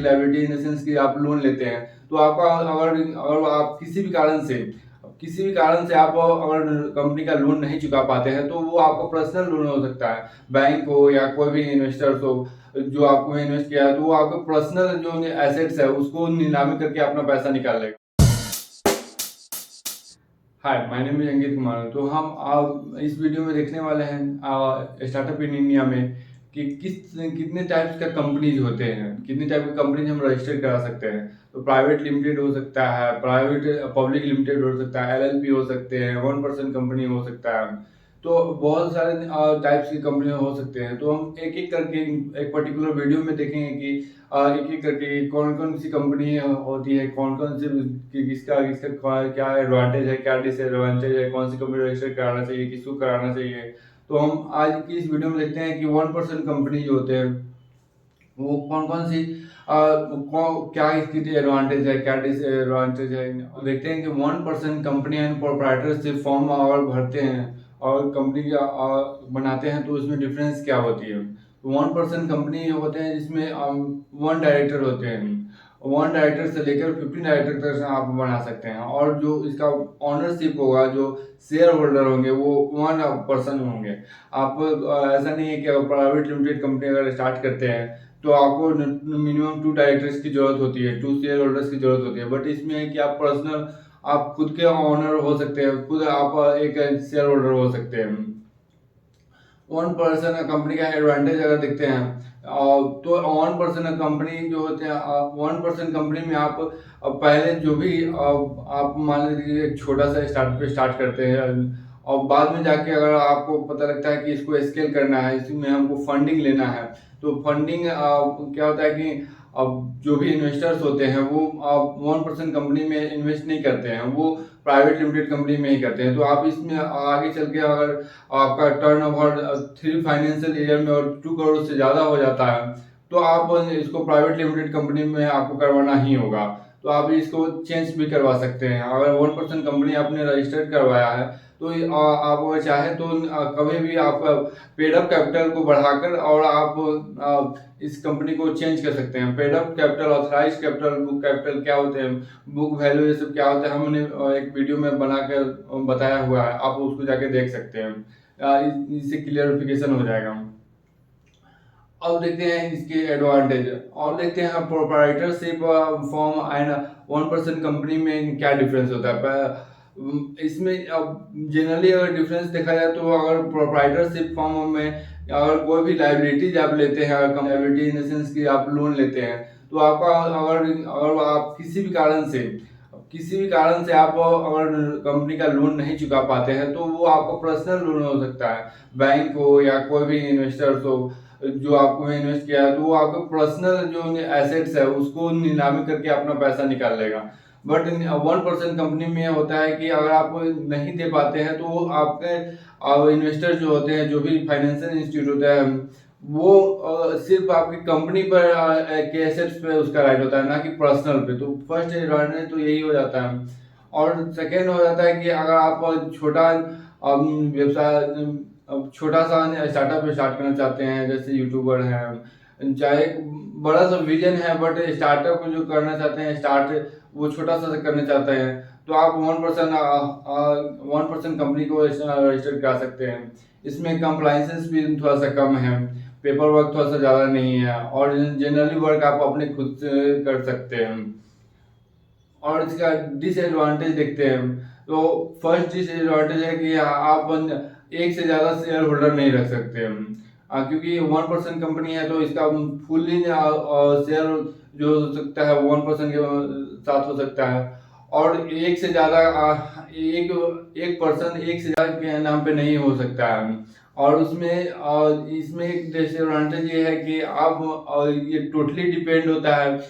Liability in the sense कि आप loan लेते हैं तो आपका अगर अगर आप किसी भी कारण से आप अगर कंपनी का लोन नहीं चुका पाते हैं तो वो आपका पर्सनल लोन हो सकता है, बैंक हो या कोई भी इन्वेस्टर्स हो जो आपको इन्वेस्ट किया है, तो वो आपके पर्सनल जो एसेट्स है उसको नीलामी करके अपना पैसा निकाल लेगा। हाय, my name is Ankit Kumar. तो हम इस वीडियो में देखने वाले हैं स्टार्टअप इन इंडिया में कि कितने टाइप्स का कंपनीज होते हैं, कितने टाइप के कंपनीज हम रजिस्टर करा सकते हैं। तो प्राइवेट लिमिटेड हो सकता है, प्राइवेट पब्लिक लिमिटेड हो सकता है, एलएलपी हो सकते हैं, 1% कंपनी हो सकता है। तो बहुत सारे टाइप्स की कंपनी हो सकते हैं। तो हम एक एक करके एक पर्टिकुलर वीडियो में देखेंगे कि एक एक करके कौन कौन सी कंपनी होती है, कौन कौन सी किसका किसका क्या एडवांटेज है, क्या डिसएडवांटेज है, कौन सी कंपनी रजिस्टर कराना चाहिए, किसको कराना चाहिए। तो हम आज की इस वीडियो में देखते हैं कि 1% कंपनी जो होते हैं वो कौन कौन सी क्या इसकी एडवांटेज है, क्या डिसएडवांटेज है। देखते हैं कि 1% कंपनी एंड प्रोप्राइटरशिप फॉर्म और भरते हैं और कंपनी बनाते हैं तो उसमें डिफरेंस क्या होती है। तो 1% कंपनी होते हैं जिसमें 1 डायरेक्टर होते हैं, 1 डायरेक्टर से लेकर 15 डायरेक्टर तक आप बना सकते हैं। और जो इसका ऑनरशिप होगा, जो शेयर होल्डर होंगे वो 1% होंगे। आप ऐसा नहीं है कि प्राइवेट लिमिटेड कंपनी अगर स्टार्ट करते हैं तो आपको मिनिमम 2 डायरेक्टर्स की जरूरत होती है, 2 शेयर होल्डर्स की जरूरत होती है। बट इसमें है कि आप पर्सनल, आप खुद के ऑनर हो सकते हैं, खुद आप एक शेयर होल्डर हो सकते हैं। 1% कंपनी का एडवांटेज अगर देखते हैं तो 1% कंपनी जो होते हैं, 1% कंपनी में आप पहले जो भी आप मान लीजिए एक छोटा सा स्टार्ट करते हैं और बाद में जाके अगर आपको पता लगता है कि इसको स्केल करना है, इसमें हमको फंडिंग लेना है। तो फंडिंग क्या होता है कि अब जो भी इन्वेस्टर्स होते हैं वो 1% कंपनी में इन्वेस्ट नहीं करते हैं, वो प्राइवेट लिमिटेड कंपनी में ही करते हैं। तो आप इसमें आगे चल के अगर आपका टर्नओवर 3 फाइनेंशियल ईयर में और 2 करोड़ से ज़्यादा हो जाता है तो आप इसको प्राइवेट लिमिटेड कंपनी में आपको करवाना ही होगा। तो आप इसको चेंज भी करवा सकते हैं। अगर 1% कंपनी आपने रजिस्टर्ड करवाया है तो आप अगर चाहे तो कभी भी आप पेड अप कैपिटल को बढ़ाकर और आप इस कंपनी को चेंज कर सकते हैं। Paid up capital, authorise capital, book capital क्या होते हैं, बुक वैल्यू ये सब क्या होता है, हमने एक वीडियो में बनाकर बताया हुआ है, आप उसको जाके देख सकते हैं। इससे क्लियरिफिकेशन हो जाएगा। अब देखते हैं इसके एडवांटेज और देखते हैं प्रोप्राइटरशिप फॉर्म एंड 1% कंपनी में क्या डिफरेंस होता है। इसमें अब जनरली अगर डिफरेंस देखा जाए तो अगर प्रोप्राइटरशिप फॉर्म में अगर कोई भी लाइबिलिटीज आप लेते हैं, अगर लाइबिलिटी इन द सेंस कि आप लोन लेते हैं तो आपका अगर अगर आप किसी भी कारण से आप अगर कंपनी का लोन नहीं चुका पाते हैं तो वो आपका पर्सनल लोन हो सकता है, बैंक हो या कोई भी इन्वेस्टर्स हो जो आपको इन्वेस्ट किया है, तो वो आपका पर्सनल जो एसेट्स है उसको नीलामी करके अपना पैसा निकाल लेगा। बट 1% कंपनी में होता है कि अगर आप नहीं दे पाते हैं तो वो आपके इन्वेस्टर जो होते हैं, जो भी फाइनेंशियल इंस्टीट्यूट होता है, वो सिर्फ आपकी कंपनी पर के एसेट्स पे उसका राइट होता है, ना कि पर्सनल पे। तो फर्स्ट एडवांटेज तो यही हो जाता है। और सेकेंड हो जाता है कि अगर आप छोटा व्यवसाय, अब छोटा सा स्टार्टअप स्टार्ट करना चाहते हैं, जैसे यूट्यूबर हैं, चाहे बड़ा सा विजन है बट स्टार्टअप जो करना चाहते हैं स्टार्ट वो छोटा सा करना चाहते हैं तो आप 1% कंपनी को रजिस्टर करा सकते हैं। इसमें कंप्लाइंसेस भी थोड़ा सा कम है, पेपर वर्क थोड़ा सा ज़्यादा नहीं है और जनरली वर्क आप अपने खुद से कर सकते हैं। और इसका डिसएडवांटेज देखते हैं तो फर्स्ट डिसएडवांटेज है कि आप एक से ज़्यादा शेयर होल्डर नहीं रख सकते हैं। क्योंकि 1% कंपनी है तो इसका फुल्ली शेयर जो हो सकता है 1% के साथ हो सकता है। और एक से ज़्यादा एक एक पर्सन एक से ज़्यादा के नाम पे नहीं हो सकता है। और इसमें एक डिसएडवांटेज ये है कि आप ये टोटली डिपेंड होता है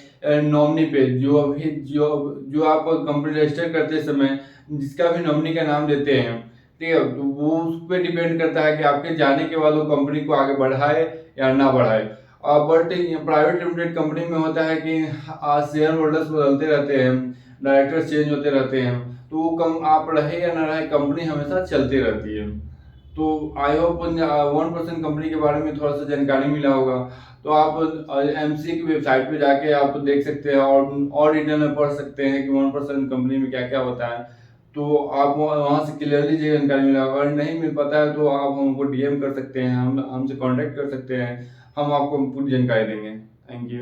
नॉमिनी पे, जो आप कंपनी रजिस्टर करते समय जिसका भी नॉमिनी का नाम देते हैं, ठीक है, तो वो उस पर डिपेंड करता है कि आपके जाने के बाद वो कंपनी को आगे बढ़ाए या ना बढ़ाए। बट प्राइवेट लिमिटेड कंपनी में होता है कि शेयर होल्डर्स बदलते रहते हैं, डायरेक्टर्स चेंज होते रहते हैं, तो वो कम आप रहे या ना रहे कंपनी हमेशा चलती रहती है। तो आई होप 1% कंपनी के बारे में थोड़ा सा जानकारी मिला होगा। तो आप एमसीए की वेबसाइट पे जाके आप देख सकते हैं और डिटेल में पढ़ सकते हैं कि 1% कंपनी में क्या क्या होता है। तो आप वहाँ से क्लियरली जानकारी मिला होगा। अगर नहीं मिल पाता है तो आप हमको डीएम कर सकते हैं, हम हमसे कांटेक्ट कर सकते हैं, हम आपको पूरी जानकारी देंगे। Thank you.